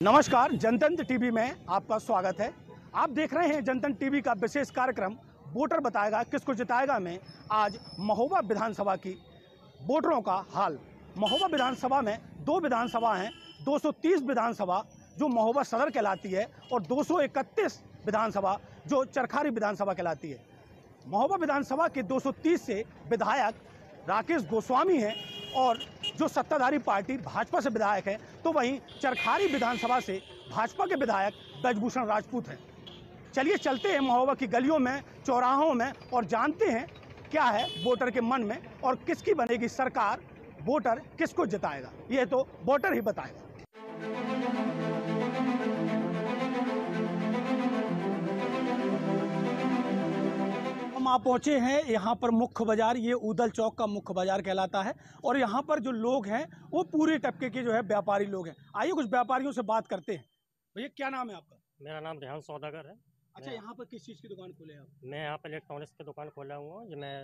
नमस्कार, जनतंत्र टीवी में आपका स्वागत है। आप देख रहे हैं जनतंत्र टीवी का विशेष कार्यक्रम वोटर बताएगा किसको जिताएगा में आज महोबा विधानसभा की वोटरों का हाल। महोबा विधानसभा में दो विधानसभा हैं, 230 विधानसभा जो महोबा सदर कहलाती है और 231 विधानसभा जो चरखारी विधानसभा कहलाती है। महोबा विधानसभा के 230 से विधायक राकेश गोस्वामी हैं और जो सत्ताधारी पार्टी भाजपा से विधायक है, तो वहीं चरखारी विधानसभा से भाजपा के विधायक ब्रजभूषण राजपूत हैं। चलिए चलते हैं महोबा की गलियों में, चौराहों में और जानते हैं क्या है वोटर के मन में और किसकी बनेगी सरकार, वोटर किसको जिताएगा, ये तो वोटर ही बताएगा। हम आप पहुँचे हैं यहाँ पर मुख्य बाजार, ये ऊदल चौक का मुख्य बाजार कहलाता है और यहाँ पर जो लोग हैं वो पूरे तबके के जो है व्यापारी लोग हैं। आइए कुछ व्यापारियों से बात करते हैं। भैया क्या नाम है आपका? मेरा नाम रेहान सौदागर है। अच्छा, यहाँ पर किस चीज़ की दुकान खोले हैं आप? मैं यहाँ पर इलेक्ट्रॉनिक्स की दुकान खोला हुआ हूँ। मैं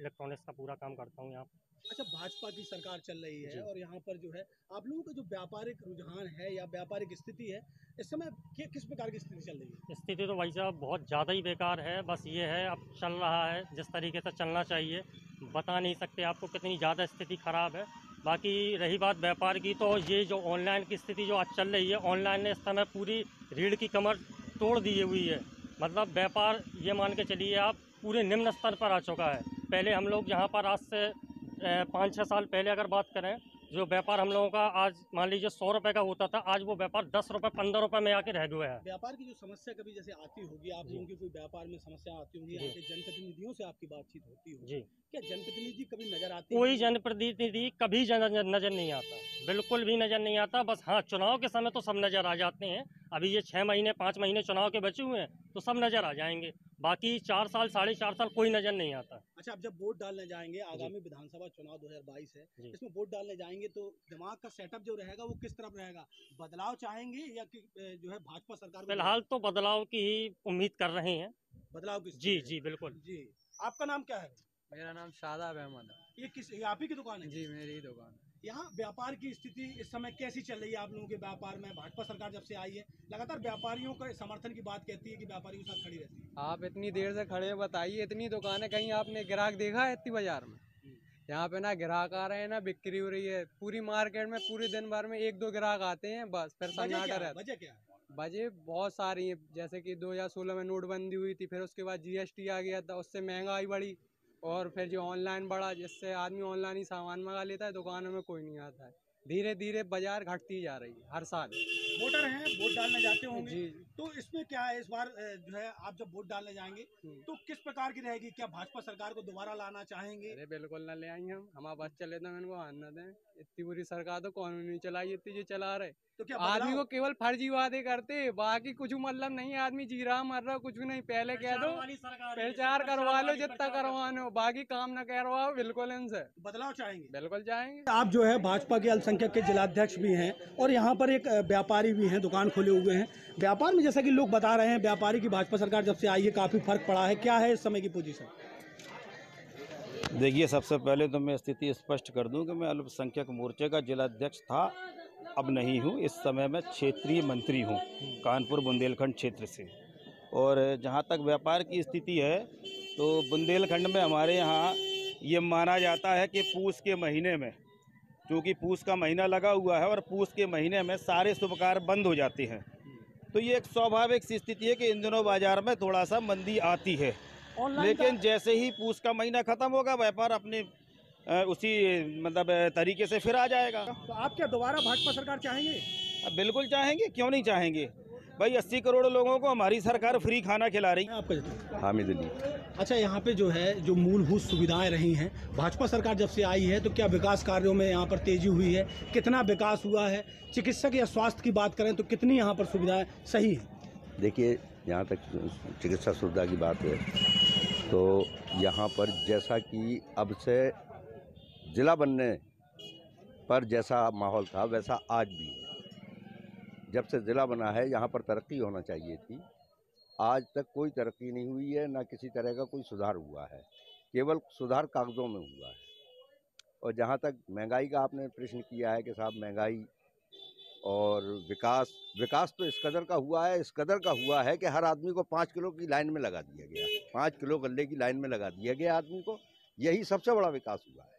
इलेक्ट्रॉनिक्स का पूरा काम करता हूँ यहाँ पर। अच्छा, भाजपा की सरकार चल रही है और यहाँ पर जो है आप लोगों का जो व्यापारिक रुझान है या व्यापारिक स्थिति है, इस समय किस प्रकार की स्थिति चल रही है? स्थिति तो भाई साहब बहुत ज़्यादा ही बेकार है। बस ये है, अब चल रहा है जिस तरीके से चलना चाहिए, बता नहीं सकते आपको कितनी ज़्यादा स्थिति ख़राब है। बाकी रही बात व्यापार की, तो ये जो ऑनलाइन की स्थिति जो आज चल रही है, ऑनलाइन ने इस समय पूरी रीढ़ की कमर तोड़ दी हुई है। मतलब व्यापार ये मान के चलिए आप पूरे निम्न स्तर पर आ चुका है। पहले हम लोग यहाँ पर आज से 5-6 साल पहले अगर बात करें, जो व्यापार हम लोगों का आज मान लीजिए 100 रुपये का होता था, आज वो व्यापार 10 रुपये 15 रुपये में आके रह गया है। व्यापार की जो समस्या कभी जैसे आती होगी, आप लोगों की कोई व्यापार में समस्या आती होगी, यहाँ के जनप्रतिनिधियों से आपकी बातचीत होती होगी, जी, क्या जनप्रतिनिधि कभी नजर आते हैं? कोई जनप्रतिनिधि कभी नजर नहीं आता, बिल्कुल भी नजर नहीं आता। बस हाँ, चुनाव के समय तो सब नजर आ जाते हैं। अभी ये 6 महीने 5 महीने चुनाव के बचे हुए हैं तो सब नजर आ जाएंगे। बाकी 4 साल 4.5 साल कोई नजर नहीं आता। अच्छा, अब जब वोट डालने जाएंगे, आगामी विधानसभा चुनाव 2022 है, इसमें वोट डालने जाएंगे तो दिमाग का सेटअप जो रहेगा वो किस तरफ रहेगा? बदलाव चाहेंगे या कि जो है भाजपा सरकार को? फिलहाल तो बदलाव की ही उम्मीद कर रहे हैं। बदलाव की? जी जी बिल्कुल। जी, आपका नाम क्या है? मेरा नाम शादाब अहमद है। ये आप ही की दुकान है? जी, मेरी ही दुकान है। यहाँ व्यापार की स्थिति इस समय कैसी चल रही है आप लोगों के व्यापार में? भाजपा सरकार जब से आई है लगातार व्यापारियों का समर्थन की बात कहती है कि व्यापारियों के साथ खड़ी रहती है। आप इतनी देर से खड़े हैं, बताइए इतनी दुकानें, कहीं आपने ग्राहक देखा है इतनी बाजार में? यहाँ पे ना ग्राहक आ रहे हैं ना बिक्री हो रही है। पूरी मार्केट में पूरे दिन भर में 1-2 ग्राहक आते हैं, बस फिर सन्नाटा रहता है। वजह क्या है? वजह बहुत सारी है, जैसे कि 2016 में नोटबंदी हुई थी, फिर उसके बाद GST आ गया था, उससे महंगाई बढ़ी और फिर जो ऑनलाइन बढ़ा, जिससे आदमी ऑनलाइन ही सामान मंगा लेता है, दुकानों में कोई नहीं आता है। धीरे धीरे बाजार घटती जा रही है हर साल। वोटर हैं, वोट डालने जाते होंगे जी। तो इसमें क्या है, इस बार जो है आप जब वोट डालने जाएंगे तो किस प्रकार की रहेगी? क्या भाजपा सरकार को दोबारा लाना चाहेंगे? अरे बिल्कुल ना ले आएंगे हम, हमारा बस चले तो इनको आना दें। इतनी बुरी सरकार तो कौन नहीं चलाई, इतनी जो चला रहे। तो क्या आदमी को केवल फर्जी वादे करते, बाकी कुछ मतलब नहीं। आदमी जी रहा मर रहा कुछ भी नहीं। पहले कह दो प्रचार करवा लो जितना करवाने हो, बाकी काम न करवाओ। बिल्कुल इनसे बदलाव चाहेंगे? बिल्कुल चाहेंगे। आप जो है भाजपा के अल्पसंख्यक के जिलाध्यक्ष भी हैं और यहाँ पर एक व्यापारी भी हैं, दुकान खोले हुए हैं। व्यापार में जैसा कि लोग बता रहे हैं, व्यापारी की भाजपा सरकार जब से आई है काफ़ी फर्क पड़ा है, क्या है इस समय की पोजीशन? देखिए, सबसे पहले तो मैं स्थिति स्पष्ट कर दूं कि मैं अल्पसंख्यक मोर्चे का जिलाध्यक्ष था, अब नहीं हूं। इस समय मैं क्षेत्रीय मंत्री हूं, कानपुर बुंदेलखंड क्षेत्र से। और जहां तक व्यापार की स्थिति है तो बुंदेलखंड में हमारे यहाँ ये माना जाता है कि पूस के महीने में, क्योंकि पूस का महीना लगा हुआ है और पूस के महीने में सारे शुभ कार्य बंद हो जाते हैं, तो ये एक स्वाभाविक सी स्थिति है कि इन दिनों बाजार में थोड़ा सा मंदी आती है। लेकिन जैसे ही पूस का महीना खत्म होगा, व्यापार अपने उसी मतलब तरीके से फिर आ जाएगा। तो आप क्या दोबारा भाजपा सरकार चाहेंगे? अब बिल्कुल चाहेंगे, क्यों नहीं चाहेंगे भाई। 80 करोड़ लोगों को हमारी सरकार फ्री खाना खिला रही है। आपका हामिद अली। अच्छा, यहाँ पे जो है जो मूलभूत सुविधाएं रही हैं, भाजपा सरकार जब से आई है तो क्या विकास कार्यों में यहाँ पर तेजी हुई है? कितना विकास हुआ है? चिकित्सक या स्वास्थ्य की बात करें तो कितनी यहाँ पर सुविधाएं सही है? देखिए, यहाँ तक चिकित्सा सुविधा की बात है तो यहाँ पर जैसा कि अब से ज़िला बनने पर जैसा माहौल था वैसा आज भी है। जब से ज़िला बना है यहाँ पर तरक्की होना चाहिए थी, आज तक कोई तरक्की नहीं हुई है, ना किसी तरह का कोई सुधार हुआ है, केवल सुधार कागज़ों में हुआ है। और जहाँ तक महंगाई का आपने प्रश्न किया है कि साहब महंगाई और विकास तो इस कदर का हुआ है कि हर आदमी को 5 किलो की लाइन में लगा दिया गया, 5 किलो गल्ले की लाइन में लगा दिया गया आदमी को। यही सबसे बड़ा विकास हुआ है।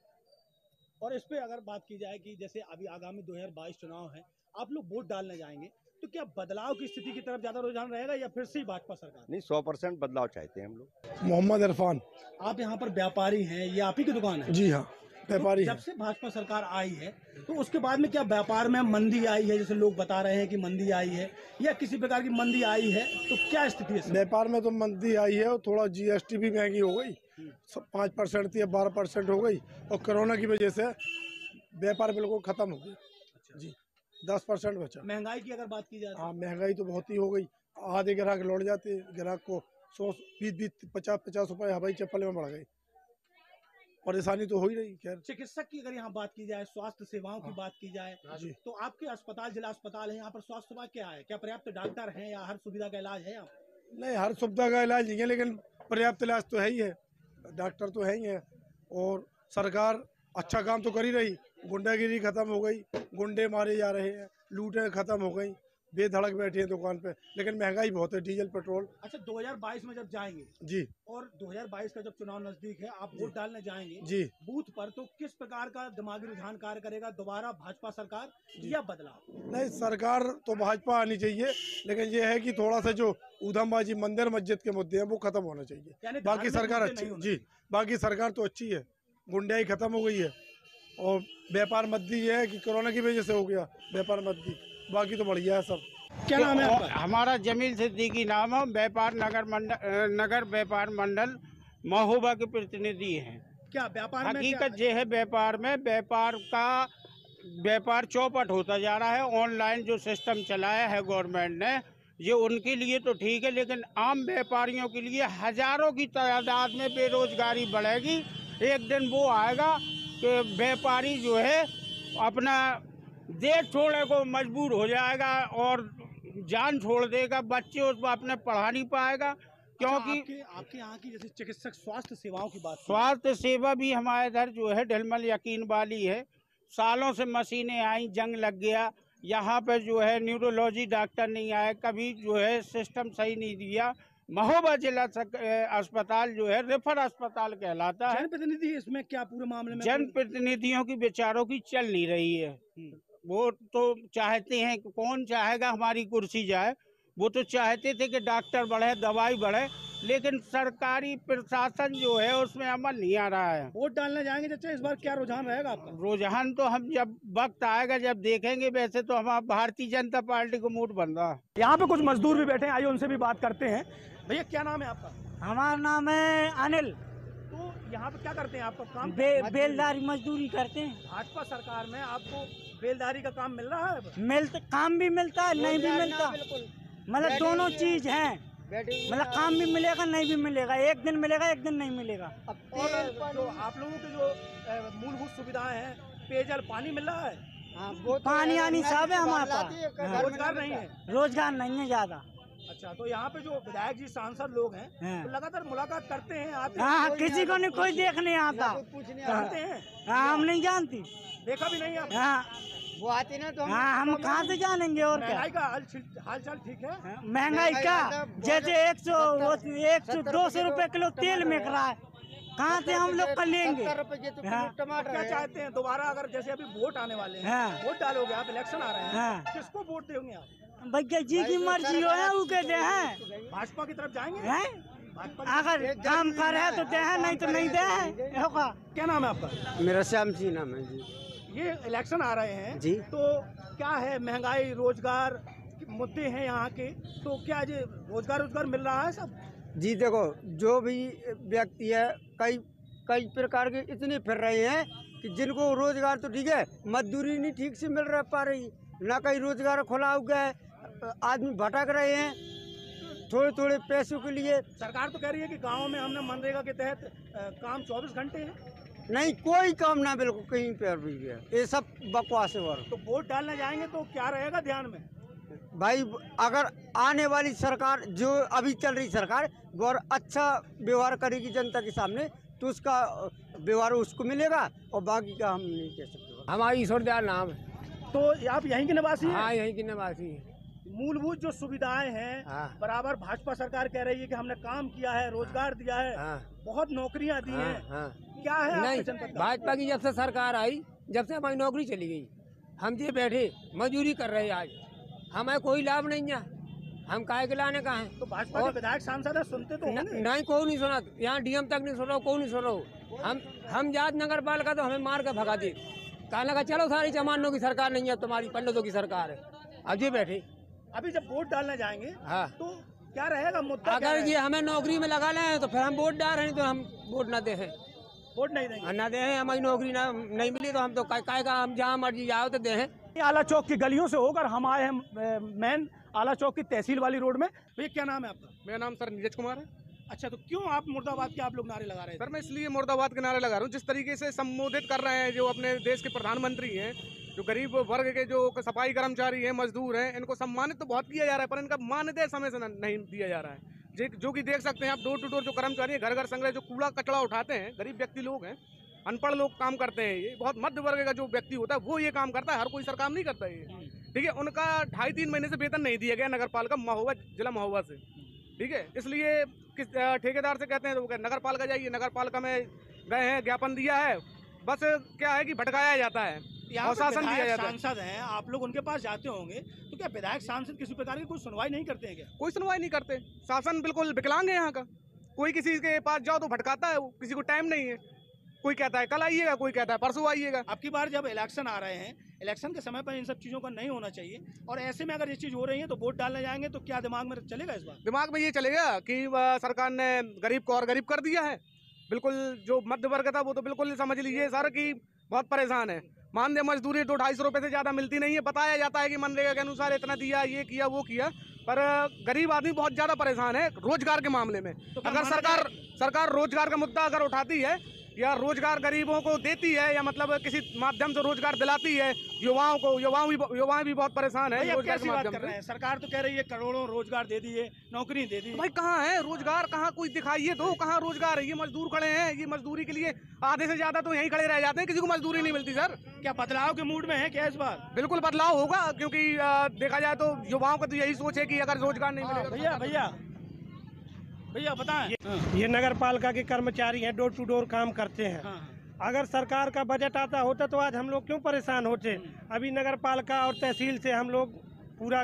और इस पे अगर बात की जाए कि जैसे अभी आगामी 2022 चुनाव है, आप लोग वोट डालने जाएंगे, तो क्या बदलाव की स्थिति की तरफ ज्यादा रुझान रहेगा या फिर से ही भाजपा सरकार? नहीं, 100% बदलाव चाहते हैं हम लोग। मोहम्मद इरफान। आप यहाँ पर व्यापारी हैं, ये आप ही की दुकान है? जी हाँ, व्यापारी जब हैं। से भाजपा सरकार आई है तो उसके बाद में क्या व्यापार में मंदी आई है, जैसे लोग बता रहे हैं कि मंदी आई है, या किसी प्रकार की मंदी आई है, तो क्या स्थिति है? व्यापार में तो मंदी आई है और थोड़ा जीएसटी भी महंगी हो गई, 5% थी 12% हो गई, और कोरोना की वजह से व्यापार बिल्कुल खत्म हो गया। जी, 10% बचा। महंगाई की अगर बात की जाए हाँ, महंगाई तो बहुत ही हो गई। आधे ग्राहक लौट जाते, ग्राहक को 100, 20, 50 रुपए हवाई चप्पल में बढ़ गई। परेशानी तो हो ही रही। खैर, चिकित्सक की अगर यहाँ बात की जाए, स्वास्थ्य सेवाओं की बात की जाए, जी, तो आपके अस्पताल, जिला अस्पताल है, यहाँ पर स्वास्थ्य सेवा क्या है? क्या पर्याप्त डॉक्टर हैं या हर सुविधा का इलाज है यहाँ? नहीं, हर सुविधा का इलाज नहीं है, लेकिन पर्याप्त इलाज तो है ही है, डॉक्टर तो है ही है। और सरकार अच्छा काम तो कर ही रही। गुंडागिरी खत्म हो गई, गुंडे मारे जा रहे हैं, लूटें खत्म हो गई, बेधड़क बैठे हैं दुकान पे, लेकिन महंगाई बहुत है, डीजल पेट्रोल। अच्छा, 2022 में जब जाएंगे जी और 2022 का जब चुनाव नजदीक है, आप वोट डालने जाएंगे जी, बूथ पर, तो किस प्रकार का दिमागी रुझान कार्य करेगा? दोबारा भाजपा सरकार या बदलाव? नहीं, सरकार तो भाजपा आनी चाहिए, लेकिन ये है कि थोड़ा सा जो ऊधमबाजी, मंदिर मस्जिद के मुद्दे हैं वो खत्म होना चाहिए। यानी बाकी धार्मिक सरकार मुद्दे अच्छी, नहीं होने जी, बाकी सरकार तो अच्छी है, गुंडाई खत्म हो गई है, और व्यापार मद्दी ये है कि कोरोना की वजह से हो गया व्यापार मद्दी, बाकी तो बढ़िया है सब। क्या नाम है आपका? हमारा जमील सिद्दीकी नाम है। व्यापार नगर व्यापार मंडल महोबा के प्रतिनिधि हैं। क्या व्यापार में हकीकत ये है, व्यापार में व्यापार चौपट होता जा रहा है। ऑनलाइन जो सिस्टम चलाया है गवर्नमेंट ने, ये उनके लिए तो ठीक है, लेकिन आम व्यापारियों के लिए हजारों की तादाद में बेरोजगारी बढ़ेगी। एक दिन वो आएगा कि व्यापारी जो है अपना देश छोड़ने को मजबूर हो जाएगा और जान छोड़ देगा, बच्चे उसको अपने पढ़ा नहीं पाएगा। क्योंकि आपके यहाँ की जैसे चिकित्सक स्वास्थ्य सेवाओं की बात, स्वास्थ्य सेवा भी हमारे इधर जो है ढलमल यकीन वाली है। सालों से मशीनें आई, जंग लग गया, यहाँ पे जो है न्यूरोलॉजी डॉक्टर नहीं आए, कभी जो है सिस्टम सही नहीं दिया। महोबा जिला अस्पताल जो है रेफर अस्पताल कहलाता है। जनप्रतिनिधि इसमें क्या पूरे मामले में? जनप्रतिनिधियों की विचारों की चल नहीं रही है। वो तो चाहते हैं, कौन चाहेगा हमारी कुर्सी जाए, वो तो चाहते थे कि डॉक्टर बढ़े, दवाई बढ़े, लेकिन सरकारी प्रशासन जो है उसमें अमल नहीं आ रहा है। वोट डालने जाएंगे चाचा, इस बार क्या रुझान रहेगा आपका? रुझान तो हम जब वक्त आएगा जब देखेंगे। वैसे तो हमारा भारतीय जनता पार्टी को मूड बन रहा है। यहाँ पे कुछ मजदूर भी बैठे हैं, आइए उनसे भी बात करते हैं। भैया क्या नाम है आपका? हमारा नाम है अनिल। तो यहाँ पे क्या करते हैं, आपका काम? बेलदारी मजदूरी करते हैं। भाजपा सरकार में आपको बेलदारी का काम मिल रहा है? काम भी मिलता है, नहीं भी मिलता, मतलब दोनों चीज हैं। मतलब काम भी मिलेगा, नहीं भी मिलेगा, एक दिन मिलेगा, एक दिन नहीं मिलेगा। और जो आप लोगों की जो मूलभूत सुविधाएं हैं, पेयजल, पानी मिल रहा है? पानी आनी सब है हमारे पास। रोजगार नहीं है? रोजगार नहीं है ज्यादा। अच्छा, तो यहाँ पे जो विधायक जी, सांसद लोग हैं, तो लगातार मुलाकात करते हैं, आते हैं? हाँ, किसी को नहीं, कोई देखने आता। जानते हैं? हाँ, हम नहीं जानती, देखा भी नहीं आप? हाँ वो आते ना तो हाँ, हम कहाँ से जानेंगे? और क्या महंगाई का हाल चाल ठीक है? महंगाई का, जैसे 100-200 रुपए किलो तेल मिल रहा है, कहाँ से हम लोग कर लेंगे? क्या चाहते हैं दोबारा, अगर जैसे अभी वोट आने वाले हैं, वोट डालोगे आप, इलेक्शन आ रहे हैं, किसको वोट देंगे आप? भैया जी की मर्जी हो है, वो कहते हैं भाजपा की तरफ जाएंगे? अगर काम कर रहे तो दे है, नहीं तो नहीं दे है। क्या नाम है आपका? मेरा श्याम जी नाम है जी। ये इलेक्शन आ रहे हैं जी, तो क्या है, महंगाई, रोजगार मुद्दे हैं यहाँ के, तो क्या ये रोजगार मिल रहा है सब? जी देखो, जो भी व्यक्ति है, कई प्रकार के इतने फिर रहे हैं कि जिनको रोजगार तो ठीक है, मजदूरी नहीं ठीक से मिल पा रही, ना कहीं रोजगार खुला हुआ है, आदमी भटक रहे हैं थोड़े पैसों के लिए। सरकार तो कह रही है कि गाँव में हमने मनरेगा के तहत काम 24 घंटे है। नहीं, कोई काम ना, बिल्कुल कहीं पर भी है, ये सब बकवास है। तो वोट डालने जाएंगे तो क्या रहेगा ध्यान में? भाई, अगर आने वाली सरकार, जो अभी चल रही सरकार, वो अच्छा व्यवहार करेगी जनता के सामने, तो उसका व्यवहार उसको मिलेगा, और बाकी का हम नहीं कह सकते। हमारा ईश्वर दयाल नाम है। तो आप यहीं के निवासी हैं? हाँ, यहीं की निवासी है। मूलभूत जो सुविधाएं हैं हाँ, बराबर भाजपा सरकार कह रही है कि हमने काम किया है, रोजगार दिया है, हाँ, बहुत नौकरियां दी हाँ, हैं। हाँ। क्या है आपके नहीं, जनपद का? भाजपा की जब से सरकार आई, जब से हमारी नौकरी चली गई, हम ये बैठे मजदूरी कर रहे हैं। आज हमें कोई लाभ नहीं है, हम काहे के लाने का है। तो भाजपा के विधायक सांसद है, सुनते तो होंगे। नहीं, कोई नहीं सुना, यहाँ डीएम तक नहीं सुन रहा, कोई नहीं सुन रहा। हम जात नगर पालिका तो हमें मार के भगा दी। कहने लगा चलो सारी जमानों की सरकार नहीं है, तुम्हारी पंडितों की सरकार है। अब ये बैठे अभी जब वोट डालने जाएंगे हाँ, तो क्या रहेगा मुद्दा? अगर ये हमें नौकरी में लगा लें तो फिर हम वोट डाल रहे हैं, तो हम वोट ना दे हैं, वोट नहीं देंगे। ना दे हैं। हमारी नौकरी ना नहीं मिली तो हम तो काय का हम जहाँ मर्जी जाओ तो दे हैं। आला चौक की गलियों से होकर हम आए हैं मेन आला चौक की तहसील वाली रोड में। भैया क्या नाम है आपका? मेरा नाम सर नीरज कुमार है। अच्छा, तो क्यों आप मुर्दाबाद के आप लोग नारे लगा रहे हैं? सर मैं इसलिए मुर्दाबाद के नारे लगा रहा हूँ, जिस तरीके से संबोधित कर रहे हैं जो अपने देश के प्रधानमंत्री हैं, जो गरीब वर्ग के जो सफाई कर्मचारी हैं, मजदूर हैं, इनको सम्मानित तो बहुत किया जा रहा है, पर इनका मानदेय समय से नहीं दिया जा रहा है। जो कि देख सकते हैं आप, डोर टू डोर जो कर्मचारी हैं, घर घर संग्रह जो कूड़ा कचरा उठाते हैं, गरीब व्यक्ति लोग हैं, अनपढ़ लोग काम करते हैं। ये बहुत मध्य वर्ग का जो व्यक्ति होता है वो ये काम करता है, हर कोई सरकार नहीं करता है। ठीक है, उनका 2.5-3 महीने से वेतन नहीं दिया गया नगर पालिका महोबा, जिला महोबा से। ठीक है, इसलिए किस ठेकेदार से कहते हैं तो वो नगर पालिका जाइए, नगर पालिका में गए हैं, ज्ञापन दिया है, बस क्या है कि भटकाया जाता है और शासन दिया जाता है। सांसद हैं आप लोग, उनके पास जाते होंगे, तो क्या विधायक सांसद किसी प्रकार की कोई सुनवाई नहीं करते हैं क्या? कोई सुनवाई नहीं करते, शासन बिल्कुल विकलांग है यहाँ का। कोई किसी के पास जाओ तो भटकाता है, वो किसी को टाइम नहीं है। कोई कहता है कल आइएगा, कोई कहता है परसों आइएगा। अब की बार जब इलेक्शन आ रहे हैं, इलेक्शन के समय पर इन सब चीज़ों का नहीं होना चाहिए, और ऐसे में अगर ये चीज़ हो रही है तो वोट डालने जाएंगे तो क्या दिमाग में चलेगा इस बार? दिमाग में ये चलेगा कि सरकार ने गरीब को और गरीब कर दिया है। बिल्कुल जो मध्य वर्ग था वो तो बिल्कुल समझ लीजिए सर कि बहुत परेशान है। मानदेय मजदूरी 200-250 रुपये से ज़्यादा मिलती नहीं है। बताया जाता है कि मनरेगा के अनुसार इतना दिया, ये किया, वो किया, पर गरीब आदमी बहुत ज़्यादा परेशान है रोजगार के मामले में। तो अगर सरकार रोजगार का मुद्दा अगर उठाती है या रोजगार गरीबों को देती है या मतलब किसी माध्यम से रोजगार दिलाती है युवाएं भी बहुत परेशान है रोजगार के माध्यम से। सरकार तो कह रही है करोड़ों रोजगार दे दिए, नौकरी दे दी। भाई कहाँ है रोजगार? कहाँ कोई दिखाइए तो, कहाँ रोजगार है? ये मजदूर खड़े हैं, ये मजदूरी के लिए आधे से ज्यादा तो यहीं खड़े रह जाते हैं, किसी को मजदूरी नहीं मिलती। सर क्या बदलाव के मूड में है क्या इस बार? बिल्कुल बदलाव होगा, क्योंकि देखा जाए तो युवाओं का तो यही सोच है कि अगर रोजगार नहीं मिलेगा। भैया बताएं। ये नगर पालिका के कर्मचारी हैं, डोर टू डोर काम करते हैं। अगर सरकार का बजट आता होता तो आज हम लोग क्यों परेशान होते? अभी नगर पालिका और तहसील से हम लोग पूरा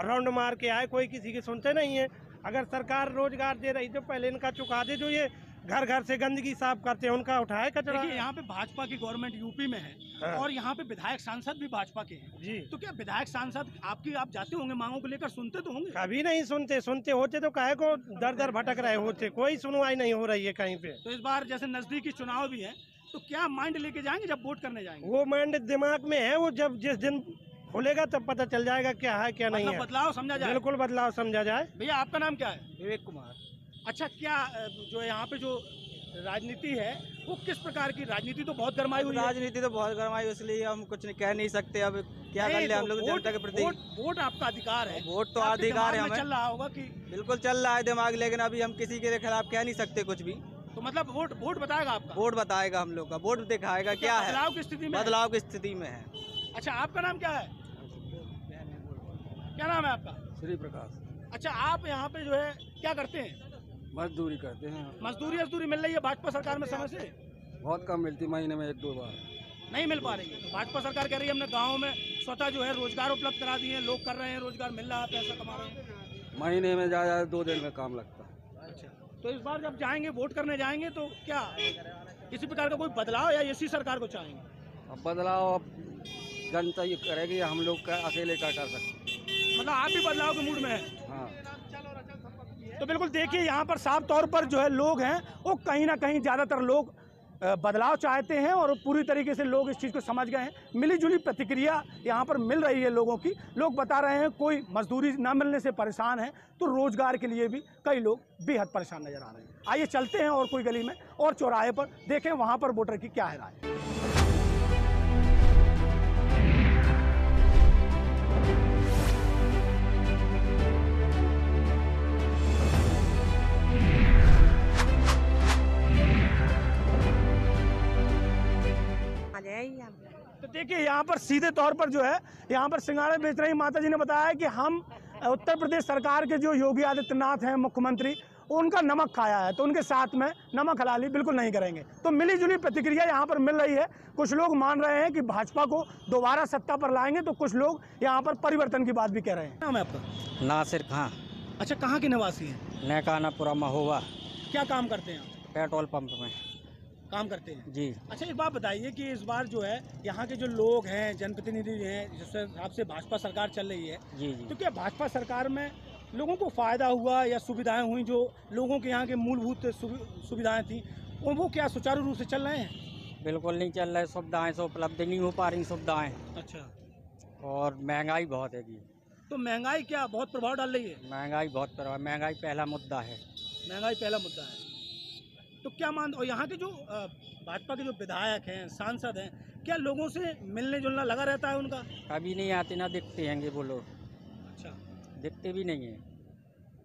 राउंड मार के आए, कोई किसी की सुनते नहीं है। अगर सरकार रोजगार दे रही तो पहले इनका चुका दे। जो ये घर घर से गंदगी साफ करते हैं उनका उठाए कचरा। यहाँ पे भाजपा की गवर्नमेंट यूपी में है। हाँ। और यहाँ पे विधायक सांसद भी भाजपा के हैं जी। तो क्या विधायक सांसद आप जाते होंगे, मांगों को लेकर सुनते तो होंगे? कभी नहीं सुनते होते तो काहे को दर दर भटक रहे होते। कोई सुनवाई नहीं हो रही है कहीं पे। तो इस बार जैसे नजदीकी चुनाव भी है तो क्या माइंड लेके जाएंगे जब वोट करने जाएंगे? वो माइंड दिमाग में है, वो जब जिस दिन खुलेगा तब पता चल जाएगा क्या है क्या नहीं है। बदलाव समझा जाए। बिल्कुल बदलाव समझा जाए। भैया आपका नाम क्या है? विवेक कुमार। अच्छा, क्या जो यहाँ पे जो राजनीति है वो किस प्रकार की? राजनीति तो बहुत गरमाई हुई है। राजनीति तो बहुत गरमाई, इसलिए हम कुछ कह नहीं सकते। अब क्या कर ले हम लोग जनता के प्रति। वोट आपका अधिकार है। वोट तो अधिकार है हमें। चल रहा होगा कि बिल्कुल चल रहा है दिमाग, लेकिन अभी हम किसी के खिलाफ कह नहीं सकते कुछ भी। तो मतलब वोट बताएगा आपका? वोट बताएगा हम लोग का, वोट दिखाएगा क्या है। बदलाव की स्थिति में? बदलाव की स्थिति में है। अच्छा, आपका नाम क्या है? क्या नाम है आपका? श्री प्रकाश। अच्छा, आप यहाँ पे जो है क्या करते हैं? मजदूरी करते हैं। मजदूरी मिल रही है भाजपा सरकार में समय से? बहुत कम मिलती, महीने में 1-2 बार नहीं मिल पा रही है। भाजपा सरकार कह रही है हमने गाँव में स्वतः जो है रोजगार उपलब्ध करा दिए, लोग कर रहे हैं, रोजगार मिल रहा है, पैसा कमा रहे हैं। महीने में ज़्यादा 2 दिन में काम लगता है। अच्छा, तो इस बार जब जाएंगे वोट करने जाएंगे तो क्या किसी प्रकार का कोई बदलाव या इसी सरकार को चाहेंगे? अब बदलाव अब जनता ये करेगी, हम लोग का अकेले क्या कर सकते। मतलब आप भी बदलाव के मूड में हैं? हाँ। तो बिल्कुल देखिए, यहाँ पर साफ तौर पर जो है लोग हैं वो कहीं ना कहीं ज़्यादातर लोग बदलाव चाहते हैं और पूरी तरीके से लोग इस चीज़ को समझ गए हैं। मिलीजुली प्रतिक्रिया यहाँ पर मिल रही है लोगों की। लोग बता रहे हैं कोई मजदूरी ना मिलने से परेशान है तो रोजगार के लिए भी कई लोग बेहद परेशान नजर आ रहे हैं। आइए चलते हैं और कोई गली में और चौराहे पर, देखें वहाँ पर वोटर की क्या है राय। तो देखिए यहाँ पर सीधे तौर पर जो है यहाँ पर सिंघाड़े बेच रही माता जी ने बताया कि हम उत्तर प्रदेश सरकार के जो योगी आदित्यनाथ हैं मुख्यमंत्री, उनका नमक खाया है तो उनके साथ में नमक हलाली बिल्कुल नहीं करेंगे। तो मिली जुली प्रतिक्रिया यहाँ पर मिल रही है। कुछ लोग मान रहे हैं कि भाजपा को दोबारा सत्ता पर लाएंगे, तो कुछ लोग यहाँ पर परिवर्तन की बात भी कह रहे हैं। नाम है आपका? नासिर खां। अच्छा, कहाँ के निवासी हैं? नैकानापुरा महोबा। क्या काम करते हैं? पेट्रोल पंप में काम करते हैं जी। अच्छा, एक बात बताइए कि इस बार जो है यहाँ के जो लोग हैं, जनप्रतिनिधि हैं, जिस हिसाब से भाजपा सरकार चल रही है जी जी, तो क्या भाजपा सरकार में लोगों को फायदा हुआ या सुविधाएं हुई, जो लोगों के यहाँ के मूलभूत सुविधाएं थी वो क्या सुचारू रूप से चल रहे हैं? बिल्कुल नहीं चल रहे। सुविधाएं से उपलब्ध नहीं हो पा रही सुविधाएं। अच्छा, और महंगाई बहुत है जी। तो महंगाई क्या बहुत प्रभाव डाल रही है? महंगाई बहुत प्रभाव, महंगाई पहला मुद्दा है। महंगाई पहला मुद्दा है। तो क्या मान, और यहाँ के जो भाजपा के जो विधायक हैं, सांसद हैं, क्या लोगों से मिलने जुलना लगा रहता है उनका? कभी नहीं आते, ना दिखते हैंगे वो लोग। अच्छा, दिखते भी नहीं है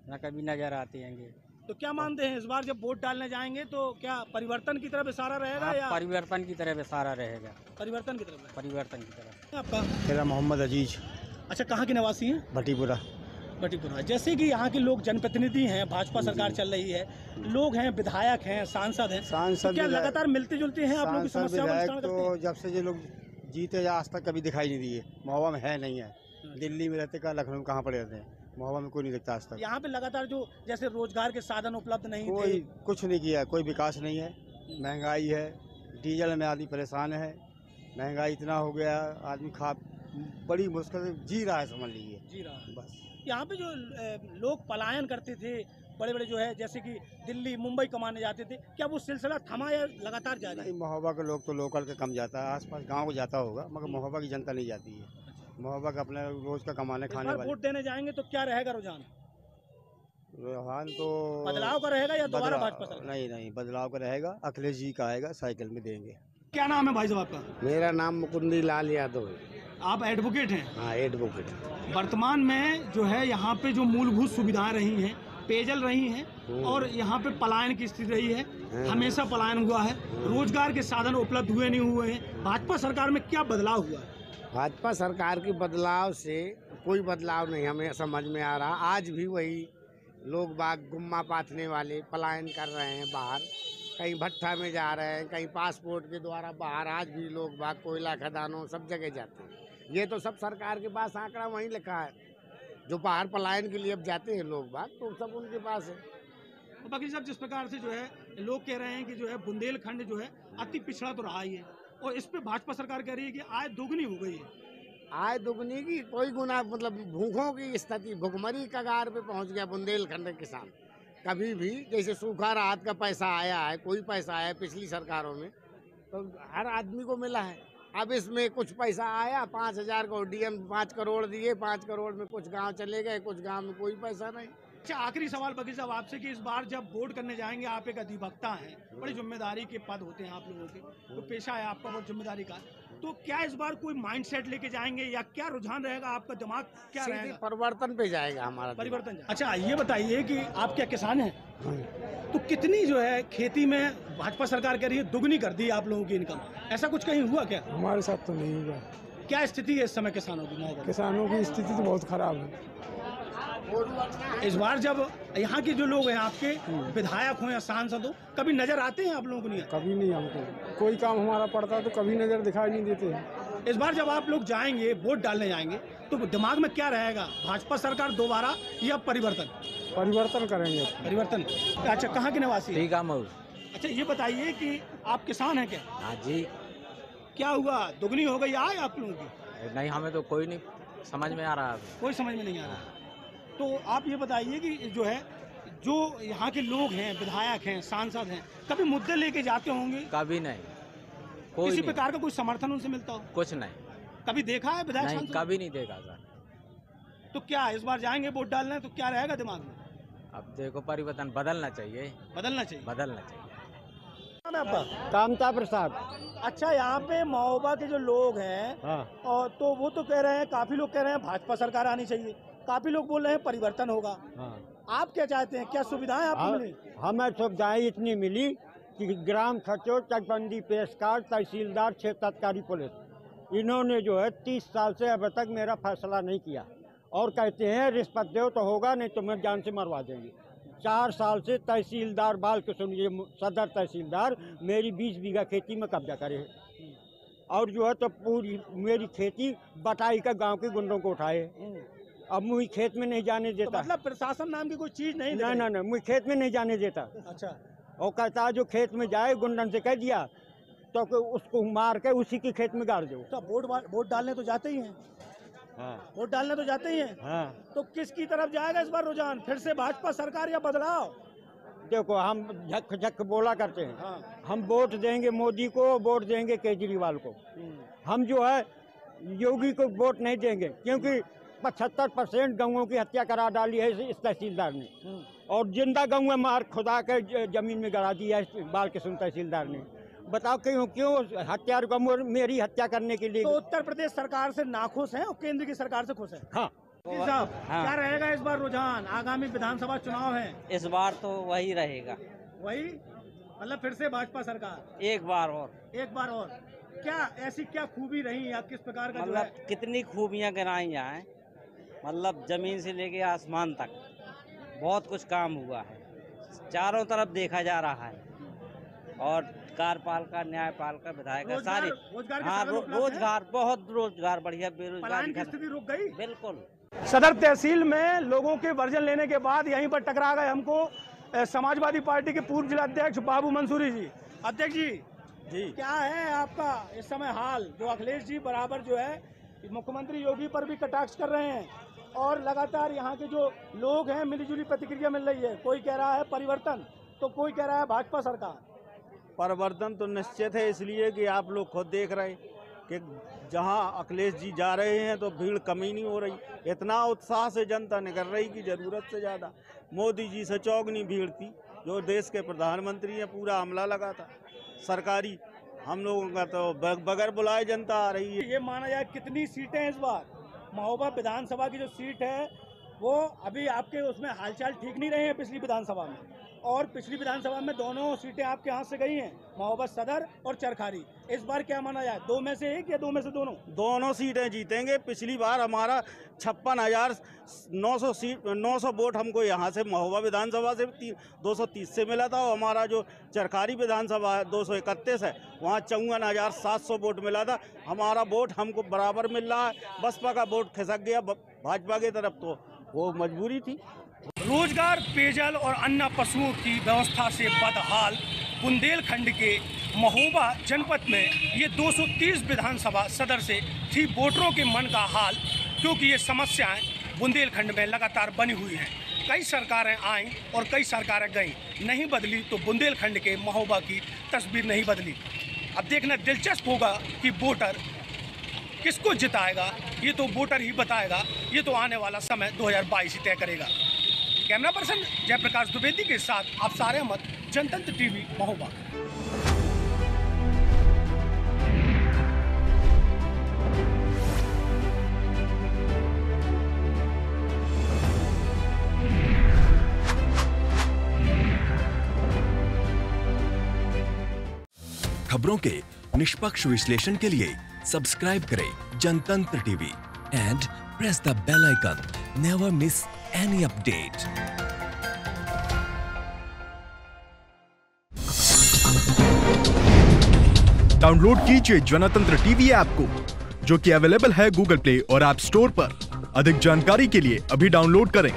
ना कभी नजर आते हैंगे। तो क्या मानते हैं इस बार जब वोट डालने जाएंगे तो क्या परिवर्तन की तरफ इशारा रहेगा या? परिवर्तन की तरफ इशारा रहेगा। परिवर्तन की तरफ? परिवर्तन की तरफ। आपका? मेरा मोहम्मद अजीज। अच्छा, कहाँ के निवासी हैं? भटीपुरा। भटीपुरा। जैसे कि यहाँ के लोग जनप्रतिनिधि हैं, भाजपा सरकार चल रही है, लोग हैं, विधायक हैं, सांसद हैं, तो क्या लगातार मिलते जुलते हैं आप लोगों की समस्याओं का निस्तारण करते हैं? तो जब से ये लोग जीते आज तक कभी दिखाई नहीं दिए। महोबा में है नहीं है। दिल्ली में रहते का, लखनऊ में कहाँ पड़े रहते हैं, महोबा में कोई नहीं दिखता आज तक। यहाँ पे लगातार जो जैसे रोजगार के साधन उपलब्ध नहीं थे, कोई कुछ नहीं किया, कोई विकास नहीं है। महंगाई है, डीजल में आदमी परेशान है। महंगाई इतना हो गया, आदमी बड़ी मुश्किल से जी रहा है, समझ लीजिए। जी रहा है बस। यहाँ पे जो लोग पलायन करते थे, बड़े बड़े जो है जैसे कि दिल्ली मुंबई कमाने जाते थे, क्या वो सिलसिला थमा या लगातार जारी है? महोबा के लोग तो लोकल के कम जाता है, आसपास गांव को जाता होगा, मगर महोबा की जनता नहीं जाती है। महोबा का अपने रोज का कमाने खाने वाले। वोट देने जाएंगे तो क्या रहेगा रुझान? रुझान तो बदलाव का रहेगा या दोबारा भाजपा सरकार? नहीं, बदलाव का रहेगा। अखिलेश जी का आएगा, साइकिल में देंगे। क्या नाम है भाई साहब आपका? मेरा नाम मुकुंदी लाल यादव है। आप एडवोकेट हैं? हाँ, एडवोकेट। वर्तमान में जो है यहाँ पे जो मूलभूत सुविधाएं रही हैं, पेयजल रही हैं, और यहाँ पे पलायन की स्थिति रही है, हमेशा पलायन हुआ है, रोजगार के साधन उपलब्ध हुए नहीं हुए हैं। भाजपा सरकार में क्या बदलाव हुआ है? भाजपा सरकार के बदलाव से कोई बदलाव नहीं हमें समझ में आ रहा। आज भी वही लोग बाग गुम्मा पाथने वाले पलायन कर रहे हैं बाहर, कहीं भट्ठा में जा रहे हैं, कहीं पासपोर्ट के द्वारा बाहर। आज भी लोग बाग कोयला खदानों सब जगह जाते हैं। ये तो सब सरकार के पास आंकड़ा वहीं लिखा है, जो बाहर पलायन के लिए अब जाते हैं लोग बाग, तो सब उनके पास है। तो बाकी सब जिस प्रकार से जो है लोग कह रहे हैं कि जो है बुंदेलखंड जो है अति पिछड़ा तो रहा ही है, और इस पे भाजपा सरकार कह रही है कि आय दोगुनी हो गई है। आय दुगनी की कोई गुना, मतलब भूखों की स्थिति, भुखमरी कगार पे पहुंच गया बुंदेलखंड के किसान। कभी भी जैसे सूखा राहत का पैसा आया है, कोई पैसा आया पिछली सरकारों में, तो हर आदमी को मिला है। अब इसमें कुछ पैसा आया, 5,000 को डीएम 5 करोड़ दिए, 5 करोड़ में कुछ गांव चले गए, कुछ गांव में कोई पैसा नहीं। अच्छा, आखिरी सवाल बकीर साहब आपसे कि इस बार जब वोट करने जाएंगे, आप एक अधिवक्ता हैं, बड़ी जिम्मेदारी के पद होते हैं आप लोगों के, तो पेशा है आपका बहुत जिम्मेदारी का, तो क्या इस बार कोई माइंडसेट लेके जाएंगे या क्या रुझान रहेगा, आपका दिमाग क्या रहेगा? परिवर्तन पे जाएगा हमारा परिवर्तन। अच्छा, ये बताइए कि आप क्या किसान हैं? तो कितनी जो है खेती में भाजपा सरकार कह रही है दुगनी कर दी आप लोगों की इनकम, ऐसा कुछ कहीं हुआ क्या? हमारे साथ तो नहीं हुआ। क्या स्थिति है इस समय किसानों की? किसानों की स्थिति तो बहुत खराब है। इस बार जब यहाँ के जो लोग हैं, आपके विधायक हो या सांसद हो, कभी नजर आते हैं आप लोगों को? नहीं, कभी नहीं। हमको कोई काम हमारा पड़ता है तो कभी नजर दिखाई नहीं देते हैं। इस बार जब आप लोग जाएंगे, वोट डालने जाएंगे, तो दिमाग में क्या रहेगा, भाजपा सरकार दोबारा या परिवर्तन? परिवर्तन करेंगे। परिवर्तन। अच्छा, कहाँ के निवासी? ठीक है मऊ। अच्छा, ये बताइए कि आप किसान हैं क्या? हाँ जी। क्या हुआ, दुगनी हो गई आय आप लोगों की? नहीं, हमें तो कोई नहीं समझ में आ रहा है। कोई समझ में नहीं आ रहा। तो आप ये बताइए कि जो है, जो यहाँ के लोग हैं, विधायक हैं, सांसद हैं, कभी मुद्दे लेके जाते होंगे? कभी नहीं। किसी प्रकार का कोई समर्थन उनसे मिलता हो? कुछ नहीं। कभी देखा है विधायक? नहीं, कभी नहीं देखा सर। तो क्या इस बार जाएंगे वोट डालने, तो क्या रहेगा दिमाग में? अब देखो, परिवर्तन बदलना चाहिए। बदलना चाहिए। बदलना चाहिए। आपका? कामता प्रसाद। अच्छा, यहाँ पे महोबा के जो लोग हैं, हाँ, और तो वो तो कह रहे हैं, काफी लोग कह रहे हैं भाजपा सरकार आनी चाहिए, काफी लोग बोल रहे हैं परिवर्तन होगा। हाँ। आप क्या चाहते हैं, क्या सुविधाएं आपको मिली? हमें सुविधाएं इतनी मिली कि ग्राम सचिव, चकबंदी पेशकार, तहसीलदार, क्षेत्र अधिकारी, पुलिस इन्होंने जो है 30 साल से अब तक मेरा फैसला नहीं किया और कहते हैं रिश्वत दो तो होगा, नहीं तो मैं जान से मरवा देंगे। 4 साल से तहसीलदार बालकिशन, ये सदर तहसीलदार मेरी 20 बीघा खेती में कब्जा करे और जो है तो पूरी मेरी खेती बटाई का गांव के गुंडों को उठाए। अब मुझे खेत में नहीं जाने देता। तो मतलब प्रशासन नाम की कोई चीज नहीं? ना मुझे खेत में नहीं जाने देता। अच्छा। और कहता है जो खेत में जाए गुंडन से कह दिया तो उसको मार के उसी के खेत में गाड़ दो। तो वोट डालने तो जाते ही हैं। हाँ। वोट डालने तो जाते ही हैं। हाँ। तो किसकी तरफ जाएगा इस बार रुझान? फिर से भाजपा सरकार या बदलाव? देखो हम झक झक बोला करते हैं। हाँ। हम वोट देंगे मोदी को, वोट देंगे केजरीवाल को। हम जो है योगी को वोट नहीं देंगे क्योंकि 75% गऊओं की हत्या करा डाली है इस तहसीलदार ने और जिंदा गऊ में मार खुदा के जमीन में गड़ा दिया है बालकिशन तहसीलदार ने। बताओ क्यों हत्या मेरी हत्या करने के लिए। तो उत्तर प्रदेश सरकार से नाखुश हैं और केंद्र की सरकार से खुश हैं? हाँ। साहब, क्या रहेगा इस बार रुझान? आगामी विधानसभा चुनाव है। इस बार तो वही रहेगा। वही मतलब फिर से भाजपा सरकार? एक बार और। क्या ऐसी क्या खूबी रही या किस प्रकार का मतलब कितनी खूबियां गिनाई जाए, मतलब जमीन से लेके आसमान तक बहुत कुछ काम हुआ है, चारों तरफ देखा जा रहा है। और कार्यपालिका, न्यायपालिका, विधायिका सारी रोजगार बहुत रोजगार बढ़िया, बेरोजगारी की स्थिति रुक गई। बिल्कुल। सदर तहसील में लोगों के वर्जन लेने के बाद यहीं पर टकरा गए हमको समाजवादी पार्टी के पूर्व जिलाध्यक्ष बाबू मंसूरी जी। अध्यक्ष जी, क्या है आपका इस समय हाल? जो अखिलेश जी बराबर जो है मुख्यमंत्री योगी पर भी कटाक्ष कर रहे हैं और लगातार यहाँ के जो लोग हैं मिलीजुली प्रतिक्रिया मिल रही है। कोई कह रहा है परिवर्तन तो कोई कह रहा है भाजपा सरकार। परिवर्तन तो निश्चित है, इसलिए कि आप लोग खुद देख रहे हैं कि जहां अखिलेश जी जा रहे हैं तो भीड़ कमी नहीं हो रही। इतना उत्साह से जनता निकल रही कि ज़रूरत से ज़्यादा। मोदी जी से चौगनी भीड़ थी। जो देश के प्रधानमंत्री हैं, पूरा हमला लगा था सरकारी। हम लोगों का तो बगैर बुलाए जनता आ रही है। ये माना जाए कितनी सीटें इस बार? महोबा विधानसभा की जो सीट है वो अभी आपके उसमें हालचाल ठीक नहीं रहे हैं पिछली विधानसभा में, और पिछली विधानसभा में दोनों सीटें आपके हाथ से गई हैं, महोबा सदर और चरखारी। इस बार क्या माना जाए, 2 में से एक या 2 में से दोनों? दोनों सीटें जीतेंगे। पिछली बार हमारा 56,900 वोट हमको यहाँ से महोबा विधानसभा से 230 से मिला था और हमारा जो चरखारी विधानसभा है 231 है, वहाँ 54,700 वोट मिला था। हमारा वोट हमको बराबर मिल रहा है। बसपा का वोट खिसक गया भाजपा की तरफ, तो वो मजबूरी थी। रोजगार, पेयजल और अन्य पशुओं की व्यवस्था से बदहाल बुंदेलखंड के महोबा जनपद में ये 230 विधानसभा सदर से थी वोटरों के मन का हाल, क्योंकि ये समस्याएं बुंदेलखंड में लगातार बनी हुई हैं। कई सरकारें आईं और कई सरकारें गईं, नहीं बदली तो बुंदेलखंड के महोबा की तस्वीर नहीं बदली। अब देखना दिलचस्प होगा कि वोटर किसको जिताएगा, ये तो वोटर ही बताएगा। ये तो आने वाला समय 2022 ही तय करेगा। कैमरा पर्सन जयप्रकाश द्विवेदी के साथ आप सारे अहमद, जनतंत्र टीवी, महोबा। खबरों के निष्पक्ष विश्लेषण के लिए सब्सक्राइब करें Jantantra TV and press the bell icon. Never miss any update. Download कीजिए जनतंत्र टीवी ऐप को, जो कि अवेलेबल है गूगल प्ले और ऐप स्टोर पर। अधिक जानकारी के लिए अभी डाउनलोड करें।